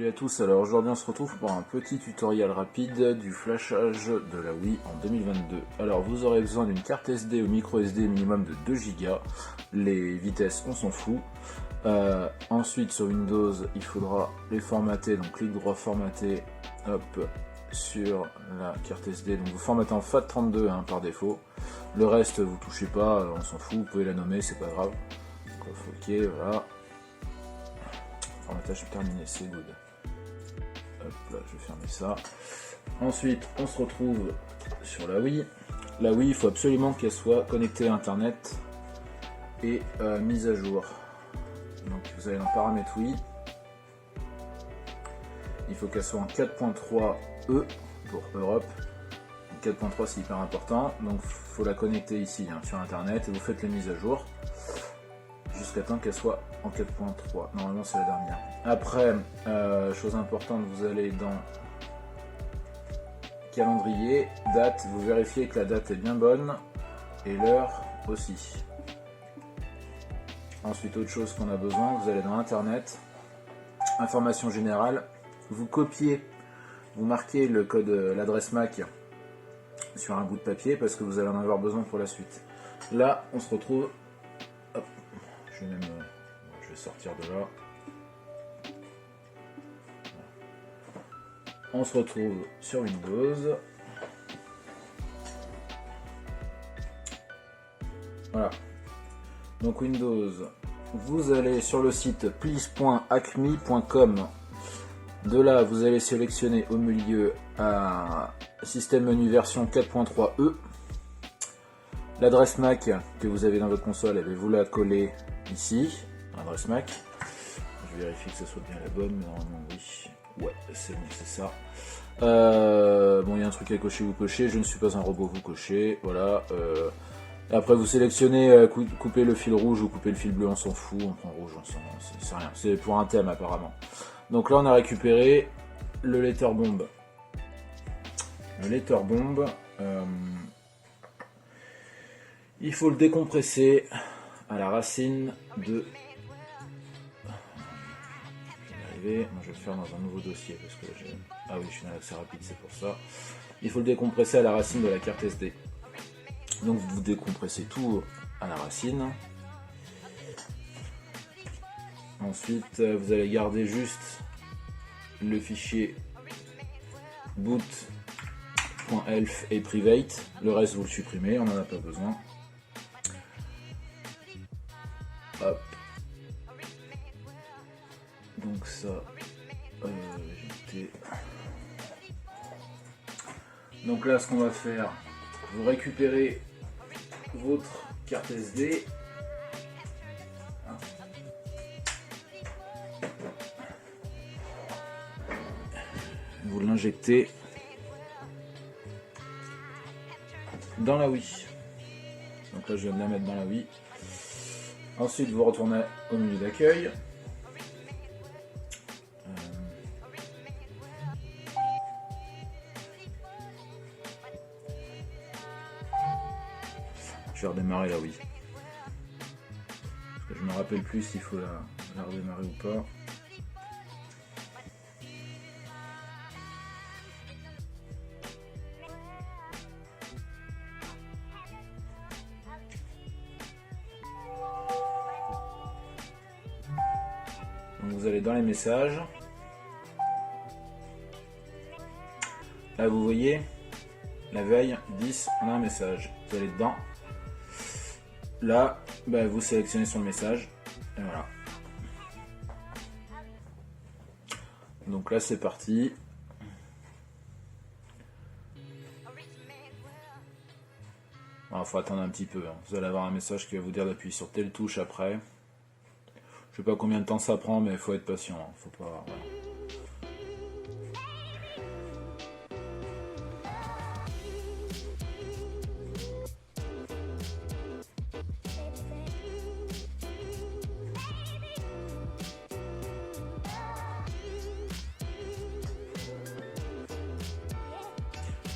Salut à tous, alors aujourd'hui on se retrouve pour un petit tutoriel rapide du flashage de la Wii en 2022. Alors vous aurez besoin d'une carte SD ou micro SD minimum de 2 Go, les vitesses on s'en fout. Ensuite sur Windows il faudra les formater, donc clic droit formater, hop, sur la carte SD, donc vous formatez en FAT32 hein, par défaut. Le reste vous touchez pas, on s'en fout, vous pouvez la nommer, c'est pas grave. Donc, ok, voilà. Formatage terminé, c'est good. Hop là, je vais fermer ça. Ensuite, on se retrouve sur la Wii. La Wii, il faut absolument qu'elle soit connectée à Internet et mise à jour. Donc vous allez dans paramètres Wii. Il faut qu'elle soit en 4.3 E pour Europe. 4.3 c'est hyper important. Donc il faut la connecter ici hein, sur Internet et vous faites les mises à jour jusqu'à temps qu'elle soit en 4.3. Normalement c'est la dernière. Après, chose importante, vous allez dans calendrier, date, vous vérifiez que la date est bien bonne et l'heure aussi. Ensuite, autre chose qu'on a besoin, vous allez dans Internet, information générale, vous copiez, vous marquez le code, l'adresse MAC sur un bout de papier parce que vous allez en avoir besoin pour la suite. Là, on se retrouve. Hop, je vais sortir de là. On se retrouve sur Windows. Voilà. Donc Windows, vous allez sur le site please.acme.com. De là, vous allez sélectionner au milieu un système menu version 4.3 E. L'adresse MAC que vous avez dans votre console, vous la collez ici. Adresse MAC. Je vérifie que ce soit bien la bonne, mais normalement oui. Ouais, c'est bon, c'est ça. Bon, il y a un truc à cocher, vous cochez. Je ne suis pas un robot, vous cochez. Voilà. Après, vous sélectionnez couper le fil rouge ou couper le fil bleu, on s'en fout. On prend rouge, on s'en c'est rien. C'est pour un thème apparemment. Donc là, on a récupéré le letterbomb. Le letterbomb, il faut le décompresser à la racine de. Moi je vais le faire dans un nouveau dossier parce que j'ai. Ah oui, je suis dans l'accès rapide, c'est pour ça. Il faut le décompresser à la racine de la carte SD. Donc vous décompressez tout à la racine. Ensuite, vous allez garder juste le fichier boot.elf et private. Le reste vous le supprimez, on n'en a pas besoin. Hop. Donc ça, donc là ce qu'on va faire, vous récupérez votre carte SD, vous l'injectez dans la Wii. Donc là je viens de la mettre dans la Wii. Ensuite vous retournez au menu d'accueil. Je vais redémarrer la Wii. Parce que je me rappelle plus s'il faut la redémarrer ou pas. Donc vous allez dans les messages. Là vous voyez, la veille 10, on a un message. Vous allez dedans. Là, vous sélectionnez sur le message, et voilà. Donc là, c'est parti. Il faut attendre un petit peu. Hein. Vous allez avoir un message qui va vous dire d'appuyer sur telle touche après. Je sais pas combien de temps ça prend, mais il faut être patient. Hein. Faut pas. Voilà.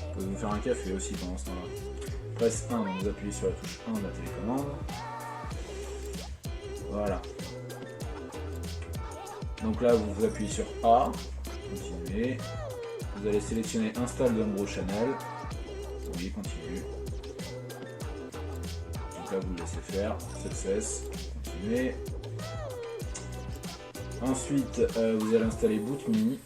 Vous pouvez vous faire un café aussi pendant ce temps-là. Presse 1, donc vous appuyez sur la touche 1 de la télécommande. Voilà. Donc là, vous appuyez sur A. continuer. Vous allez sélectionner Install Homebrew Channel. Oui, continue. Donc là, vous le laissez faire. Success. Continuez. Ensuite, vous allez installer BootMe.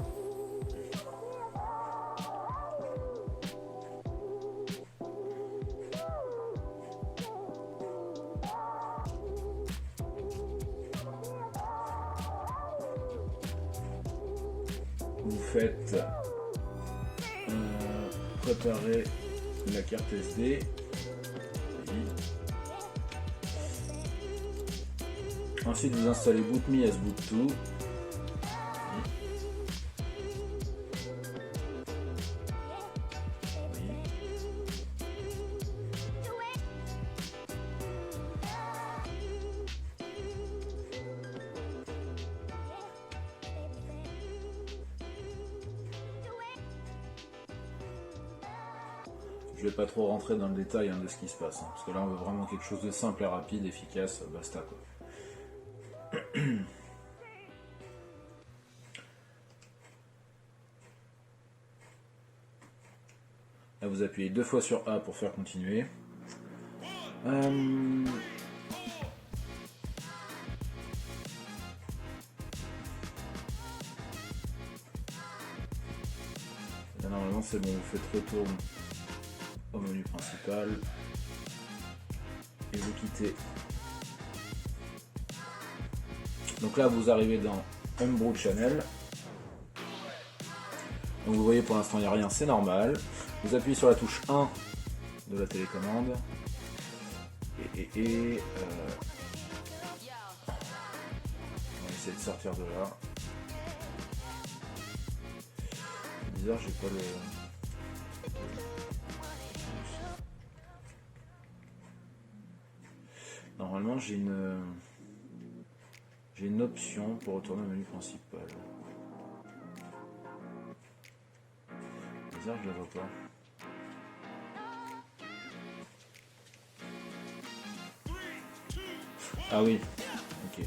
Vous faites préparer la carte SD. Oui. Ensuite, vous installez BootMe as Boot2. Oui. Je vais pas trop rentrer dans le détail de ce qui se passe, parce que là on veut vraiment quelque chose de simple et rapide, efficace, basta quoi. Là vous appuyez 2 fois sur A pour faire continuer. Là, normalement c'est bon, vous faites retour au menu principal et vous quittez. Donc là vous arrivez dans Homebrew Channel. Donc vous voyez pour l'instant il n'y a rien, c'est normal. Vous appuyez sur la touche 1 de la télécommande on va essayer de sortir de là. C'est bizarre, j'ai pas le... Normalement j'ai une option pour retourner au menu principal. Bizarre, je la vois pas. Ah oui, ok.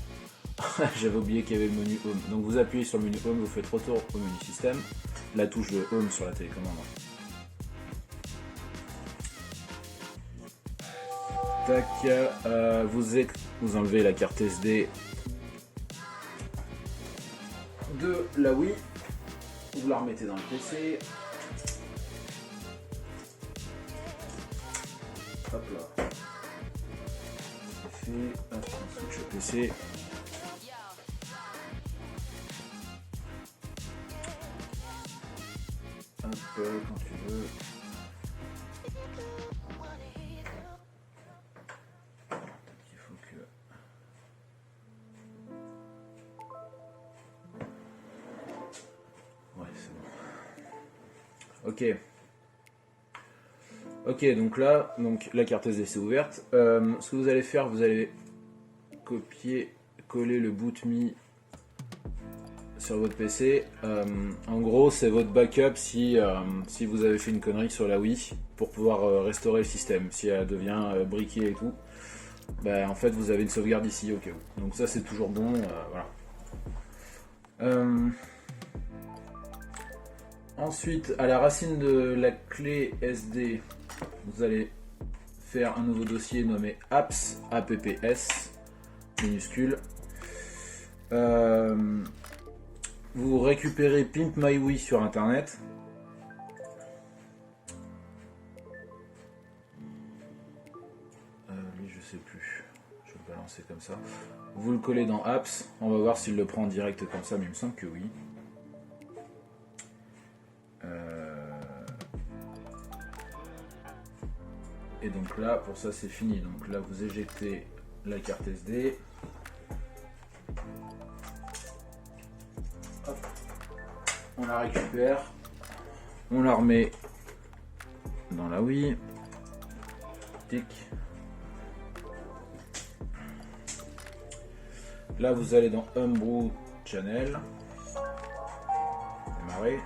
J'avais oublié qu'il y avait le menu Home. Donc vous appuyez sur le menu Home, vous faites retour au menu Système, la touche de Home sur la télécommande. Tac, vous enlevez la carte SD de la Wii, vous la remettez dans le PC. Hop là. C'est fait. Hop, on switch au PC. Hop, quand tu veux. Il faut que... Ouais, c'est bon. Ok. Ok, donc là, la carte SD c'est ouverte. Ce que vous allez faire, vous allez copier, coller le BootMe sur votre PC. En gros, c'est votre backup si vous avez fait une connerie sur la Wii pour pouvoir restaurer le système. Si elle devient briquée et tout, ben, en fait, vous avez une sauvegarde ici au cas où. Donc ça, c'est toujours bon. Voilà. Ensuite, à la racine de la clé SD, vous allez faire un nouveau dossier nommé apps, apps, minuscule. Vous récupérez Pimp My Wii sur internet. Lui, je sais plus. Je vais le balancer comme ça. Vous le collez dans apps. On va voir s'il le prend en direct comme ça, mais il me semble que oui. Et donc là, pour ça, c'est fini. Donc là, vous éjectez la carte SD. Hop. On la récupère. On la remet dans la Wii. Tic. Là, vous allez dans Homebrew Channel. Démarrer.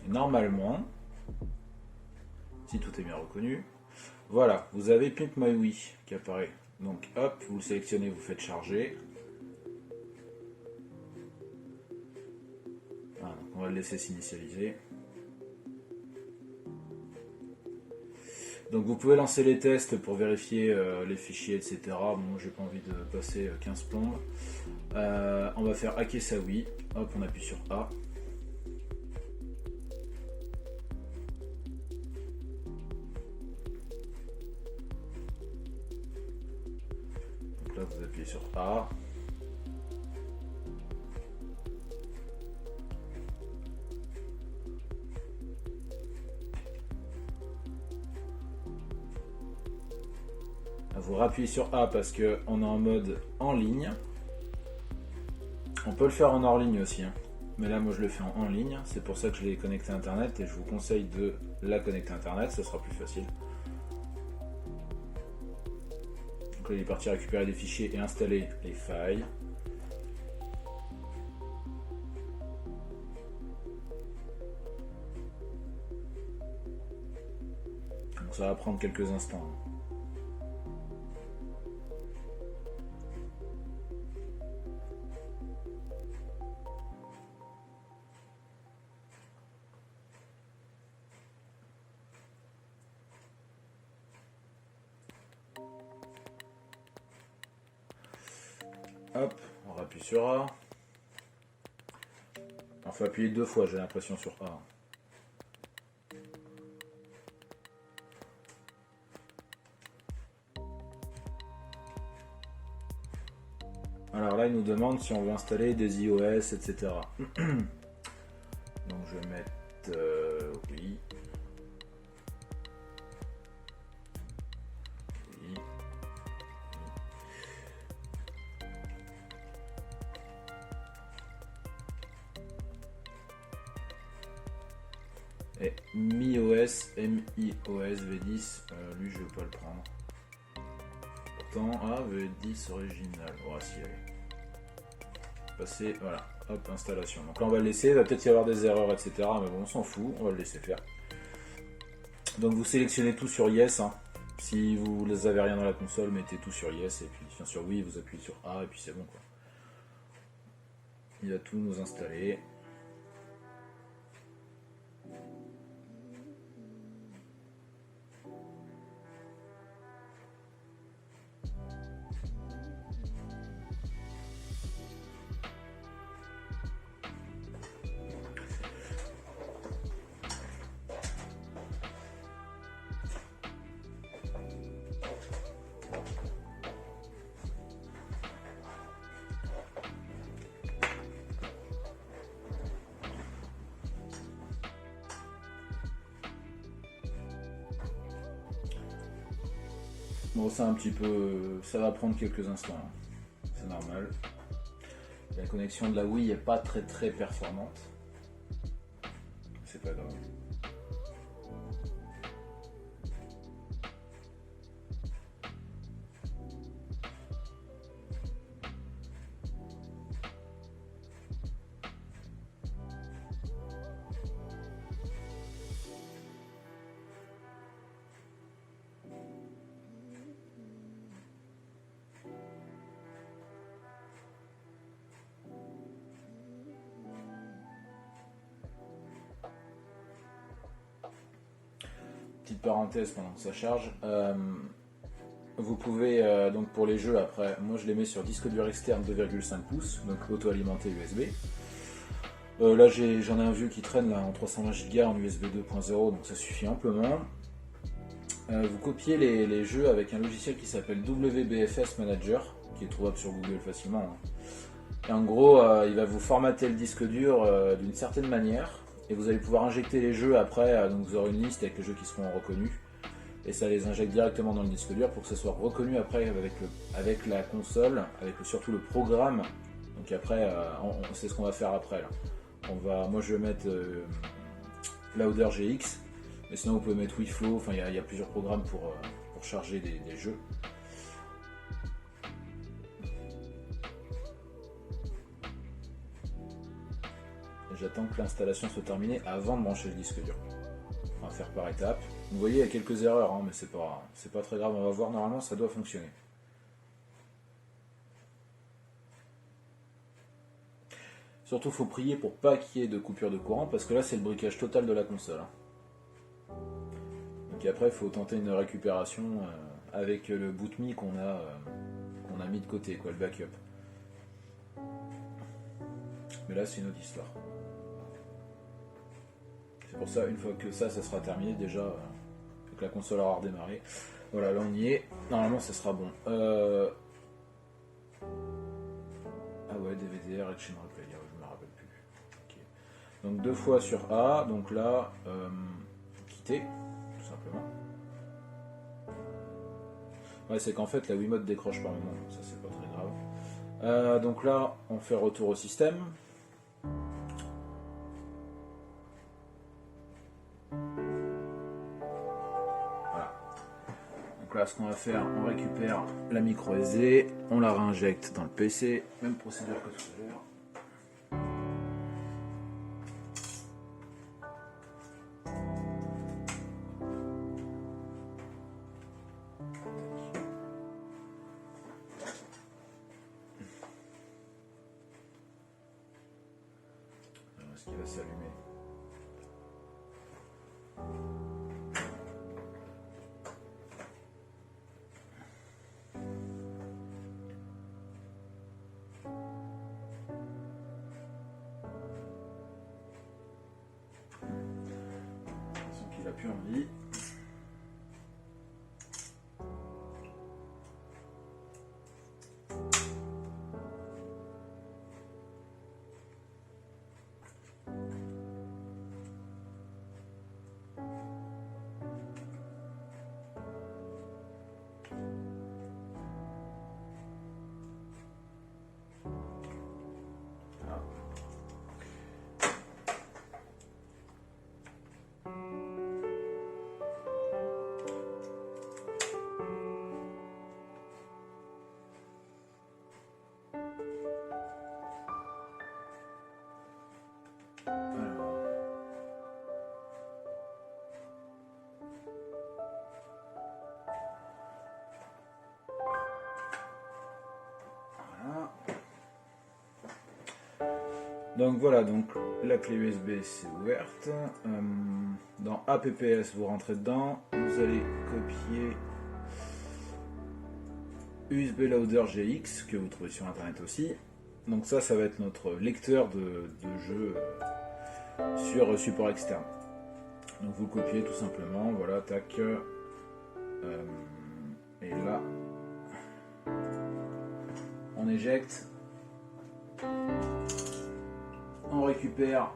Et normalement, si tout est bien reconnu, voilà, vous avez Pimp My Wii qui apparaît. Donc hop, vous le sélectionnez, vous faites charger. On va le laisser s'initialiser. Donc vous pouvez lancer les tests pour vérifier les fichiers, etc. Bon, j'ai pas envie de passer 15 plombes. On va faire Akesawi. Hop, on appuie sur A. Donc là, vous appuyez sur A. Vous rappuyez sur A parce qu'on est en mode en ligne. On peut le faire en hors ligne aussi, hein. Mais là moi je le fais en ligne, c'est pour ça que je l'ai connecté à internet et je vous conseille de la connecter à internet, ce sera plus facile. Donc là il est parti récupérer des fichiers et installer les failles. Donc ça va prendre quelques instants. Hop, on rappuie sur A. On faut appuyer 2 fois, j'ai l'impression, sur A. Alors là, il nous demande si on veut installer des iOS, etc. Donc je vais mettre oui. Et MiOS, MiOS V10, lui je ne veux pas le prendre. Pourtant, V10 original. Oh, si, allez. Passer, voilà, hop, installation. Donc là on va le laisser, il va peut-être y avoir des erreurs, etc. Mais bon, on s'en fout, on va le laisser faire. Donc vous sélectionnez tout sur Yes. Hein. Si vous n'avez rien dans la console, mettez tout sur Yes. Et puis sur Oui, vous appuyez sur A et puis c'est bon, quoi. Il va tout nous installer. Bon, c'est un petit peu... ça va prendre quelques instants. Hein. C'est normal. La connexion de la Wii n'est pas très performante. C'est pas grave. Petite parenthèse pendant que ça charge. Vous pouvez, donc pour les jeux, après, moi je les mets sur disque dur externe 2,5 pouces, donc auto-alimenté USB. Là j'en ai un vieux qui traîne là, en 320 Go en USB 2.0, donc ça suffit amplement. Vous copiez les jeux avec un logiciel qui s'appelle WBFS Manager, qui est trouvable sur Google facilement. Hein. Et en gros, il va vous formater le disque dur d'une certaine manière. Et vous allez pouvoir injecter les jeux après, donc vous aurez une liste avec les jeux qui seront reconnus. Et ça les injecte directement dans le disque dur pour que ça soit reconnu après avec la console, avec surtout le programme. Donc après, c'est ce qu'on va faire après. Là. Moi je vais mettre Lauder GX, mais sinon vous pouvez mettre WeFlow, enfin il y a plusieurs programmes pour charger des jeux. J'attends que l'installation soit terminée avant de brancher le disque dur. On va faire par étapes. Vous voyez, il y a quelques erreurs, hein, mais c'est pas très grave. On va voir, normalement, ça doit fonctionner. Surtout, faut prier pour pas qu'il y ait de coupure de courant, parce que là, c'est le briquage total de la console. Donc après, il faut tenter une récupération avec le boot.me qu'on a mis de côté, quoi, le backup. Mais là, c'est une autre histoire. C'est pour ça, une fois que ça sera terminé, déjà, que la console aura redémarré. Voilà, là on y est. Normalement, ça sera bon. Ah ouais, DVD, Action Replay, je me rappelle plus. Okay. Donc 2 fois sur A, donc là, quitter, tout simplement. Ouais, c'est qu'en fait, la Wiimote décroche par moment, ça c'est pas très grave. Donc là, on fait retour au système. Donc là, ce qu'on va faire, on récupère la micro SD, on la réinjecte dans le PC, même procédure que tout à l'heure. Alors, est-ce qu'il va s'allumer ? Il n'a plus envie. Donc voilà, donc la clé USB c'est ouverte. Dans APPS, vous rentrez dedans, vous allez copier USB Loader GX que vous trouvez sur internet aussi. Donc ça va être notre lecteur de jeu sur support externe. Donc vous le copiez tout simplement, voilà, tac. Et là, on éjecte. On récupère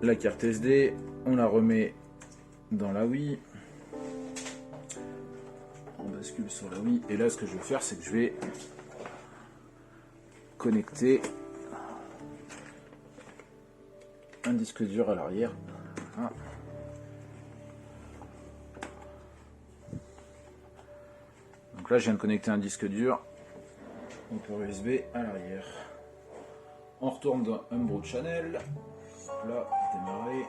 la carte SD, on la remet dans la Wii, on bascule sur la Wii, et là ce que je vais faire, c'est que je vais connecter un disque dur à l'arrière. Voilà. Donc là, je viens de connecter un disque dur au port USB à l'arrière. On retourne dans Homebrew Channel. Là, démarrer.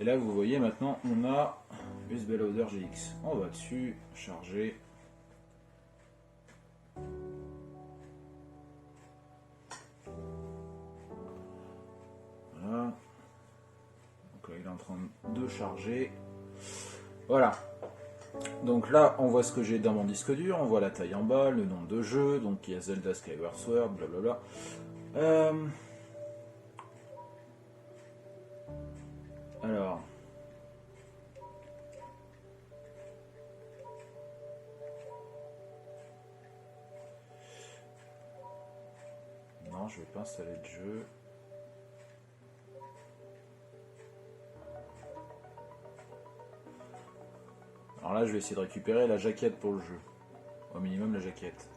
Et là, vous voyez maintenant, on a USB Loader GX. On va dessus, charger. Voilà. Donc là, il est en train de charger. Voilà. Donc là, on voit ce que j'ai dans mon disque dur. On voit la taille en bas, le nombre de jeux. Donc il y a Zelda Skyward Sword, blablabla. Alors. Non, je vais pas installer de jeu. Alors là, je vais essayer de récupérer la jaquette pour le jeu. Au minimum, la jaquette.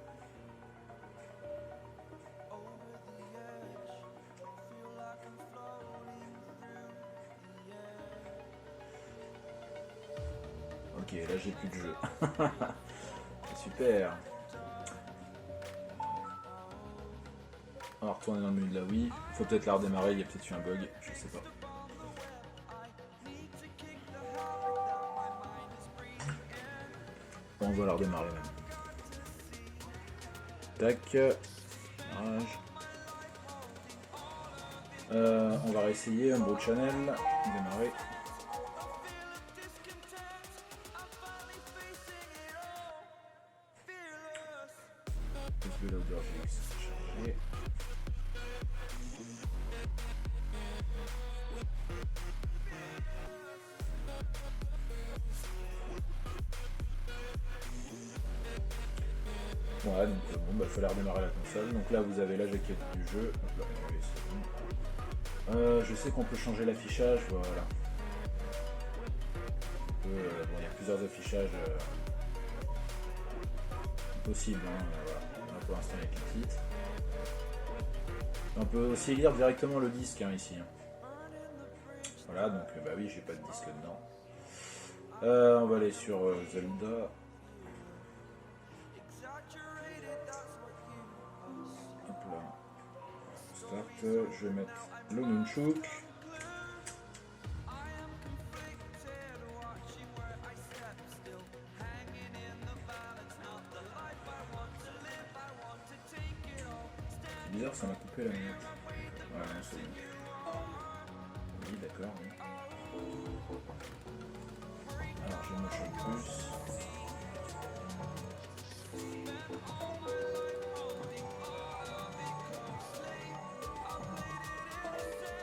Ok, là, j'ai plus de jeu. Super. On va retourner dans le menu de la Wii. Faut peut-être la redémarrer, il y a peut-être eu un bug, je sais pas. Bon, on va la redémarrer même. Tac. Démarrage. On va réessayer Homebrew Channel. Démarrer. USB Loader GX chargé. Voilà, donc bon, il fallait redémarrer la console. Donc là, vous avez la jaquette du jeu. Hop là, oui, c'est bon. Je sais qu'on peut changer l'affichage, voilà. Bon, il y a plusieurs affichages possibles. Voilà. Là, pour l'instant, il n'y a qu'un titre. On peut aussi lire directement le disque ici. Voilà, donc bah oui, j'ai pas de disque dedans. On va aller sur Zelda. Hop là. Start. Je vais mettre le Nunchuk. C'est bizarre, ça m'a coupé la manette. Ouais, non, c'est bon. Oui, d'accord. Oui. Alors, j'ai Motion Plus.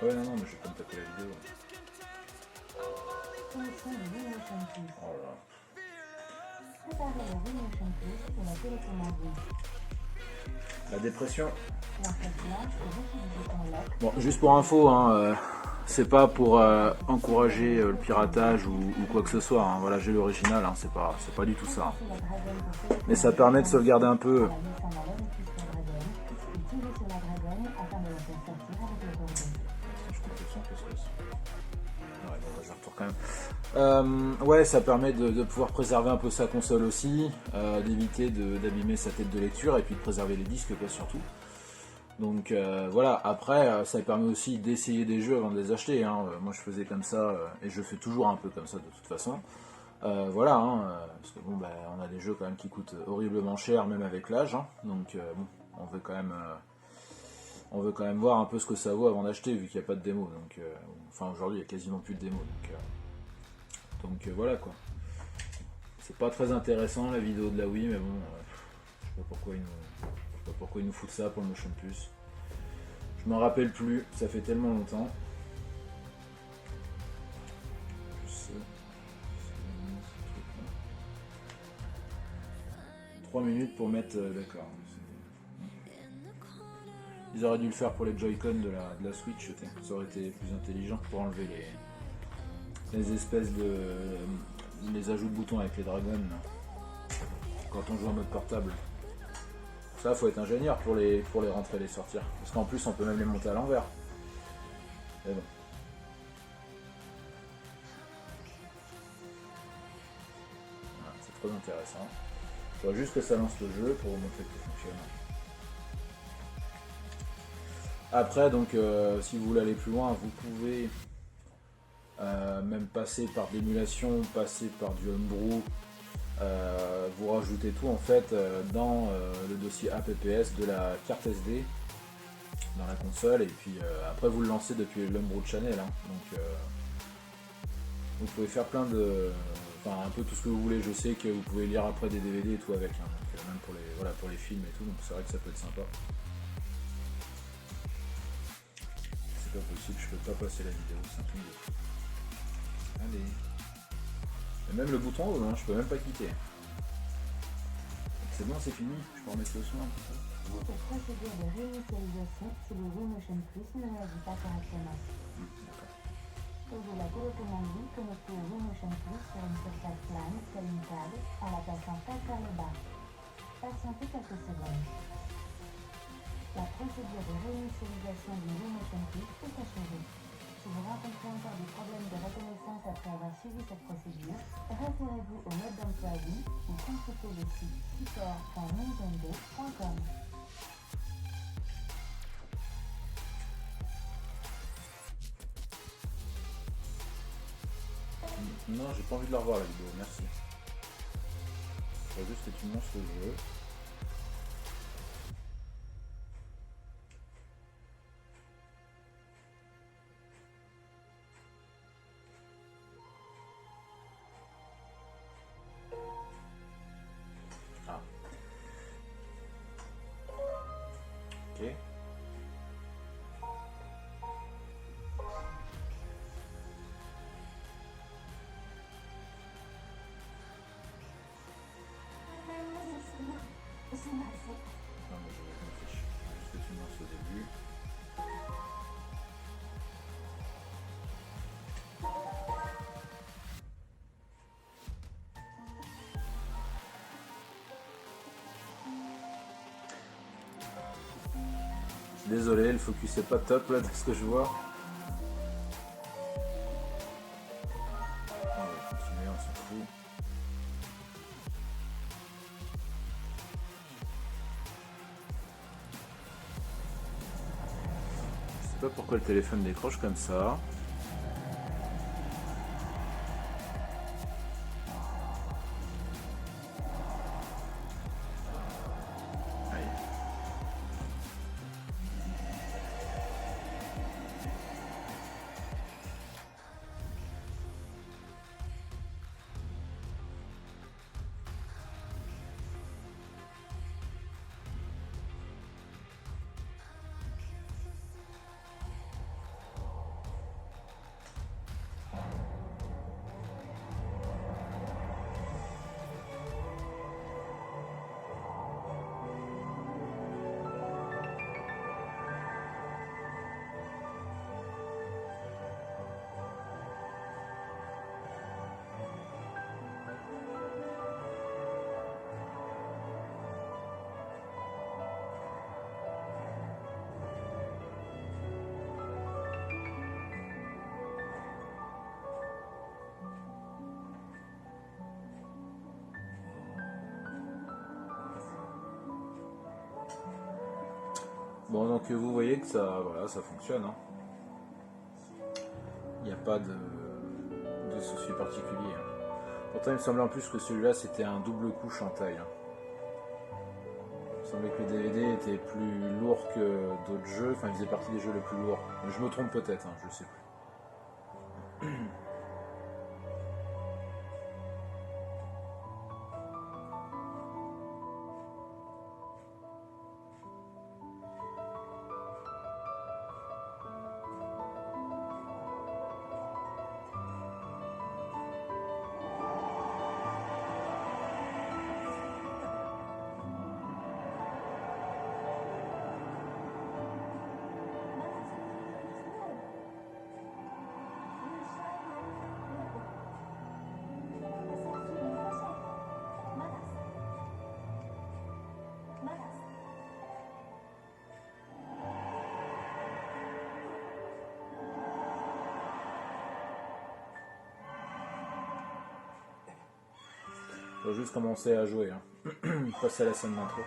Ouais, non, mais je vais pas me taper la vidéo. Oh là là. La dépression. Bon, juste pour info, hein, c'est pas pour encourager le piratage ou quoi que ce soit. Hein. Voilà, j'ai l'original, hein, c'est pas du tout ça. Hein. Mais ça permet de sauvegarder un peu. Ouais, ça permet de pouvoir préserver un peu sa console aussi, d'éviter d'abîmer sa tête de lecture et puis de préserver les disques quoi surtout. Donc voilà, après ça permet aussi d'essayer des jeux avant de les acheter. Hein. Moi je faisais comme ça et je fais toujours un peu comme ça de toute façon. Voilà, hein, parce que bon, bah, on a des jeux quand même qui coûtent horriblement cher même avec l'âge. Hein. Donc bon, on veut quand même voir un peu ce que ça vaut avant d'acheter vu qu'il n'y a pas de démo. Donc enfin aujourd'hui il n'y a quasiment plus de démo. Donc voilà quoi. C'est pas très intéressant la vidéo de la Wii, mais bon, je sais pas pourquoi ils nous foutent ça pour le Motion Plus. Je m'en rappelle plus, ça fait tellement longtemps. Je sais. 3 minutes pour mettre. D'accord. Ils auraient dû le faire pour les Joy-Con de la Switch, ça aurait été plus intelligent pour enlever les espèces de. Les ajouts de boutons avec les dragons quand on joue en mode portable. Ça, faut être ingénieur pour les rentrer et les sortir. Parce qu'en plus, on peut même les monter à l'envers. Mais bon. Voilà, c'est trop intéressant. Il faut juste que ça lance le jeu pour vous montrer que ça fonctionne. Après, donc, si vous voulez aller plus loin, vous pouvez même passer par de l'émulation, passer par du homebrew. Vous rajoutez tout en fait dans le dossier APPS de la carte SD dans la console et puis après vous le lancez depuis l'Homebrew Channel. Hein. Donc vous pouvez faire plein de. Enfin un peu tout ce que vous voulez. Je sais que vous pouvez lire après des DVD et tout avec. Hein. Donc, même pour les films et tout. Donc c'est vrai que ça peut être sympa. C'est pas possible, je peux pas passer la vidéo, c'est un truc de fou. Allez. Et même le bouton haut, hein, je peux même pas quitter. C'est bon, c'est fini, je peux remettre le son un petit peu. Cette procédure de réinitialisation sous le Wii Motion Plus ne réagit pas correctement. Posez la télécommande Wii connectée au Wii Motion Plus sur une surface plane, telle une table, en la plaçant face vers le bas. Patientez quelques secondes. La procédure de réinitialisation du Wii Motion Plus est achevée. Si vous rencontrez encore des problèmes de reconnaissance après avoir suivi cette procédure, référez-vous au mode d'emploi Wii ou consultez le site support.nintendo.com. Non, j'ai pas envie de la revoir la vidéo, merci. Je veux juste que tu montres le jeu. Ah. Ok. Non mais je m'en fiche. Juste que tu me lances au début. Désolé, le focus est pas top là de ce que je vois. On va continuer, on s'en fout. Je sais pas pourquoi le téléphone décroche comme ça. Allez. Bon, donc vous voyez que ça, voilà, ça fonctionne. Hein. Il n'y a pas de souci particulier. Hein. Pourtant, il me semblait en plus que celui-là, c'était un double couche en taille. Hein. Il me semblait que le DVD était plus lourd que d'autres jeux. Enfin, il faisait partie des jeux les plus lourds. Mais je me trompe peut-être, hein, je sais plus. On va juste commencer à jouer. Hein. Passer à la scène d'intro.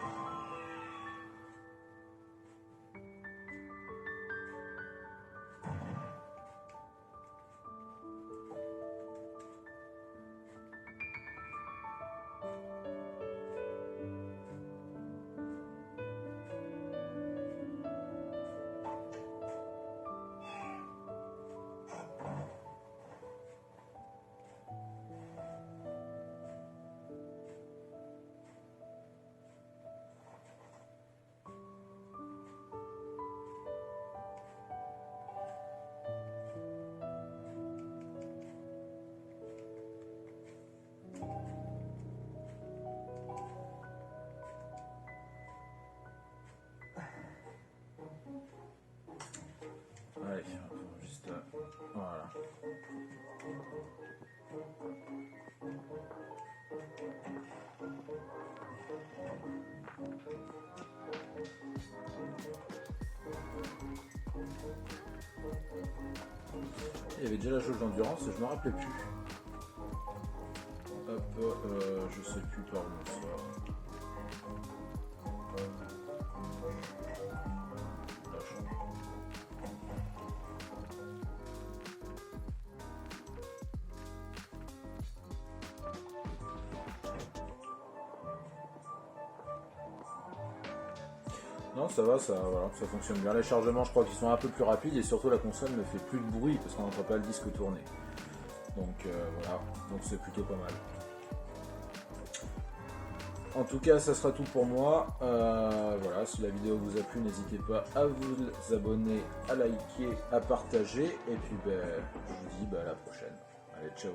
Allez, juste voilà. Il y avait déjà la jauge d'endurance, je me rappelais plus. Hop, je sais plus par où ça. Non, ça va, voilà, ça fonctionne bien. Les chargements, je crois qu'ils sont un peu plus rapides et surtout la console ne fait plus de bruit parce qu'on n'entend pas le disque tourner. Donc voilà, donc c'est plutôt pas mal. En tout cas, ça sera tout pour moi. Voilà, si la vidéo vous a plu, n'hésitez pas à vous abonner, à liker, à partager. Et puis, je vous dis à la prochaine. Allez, ciao.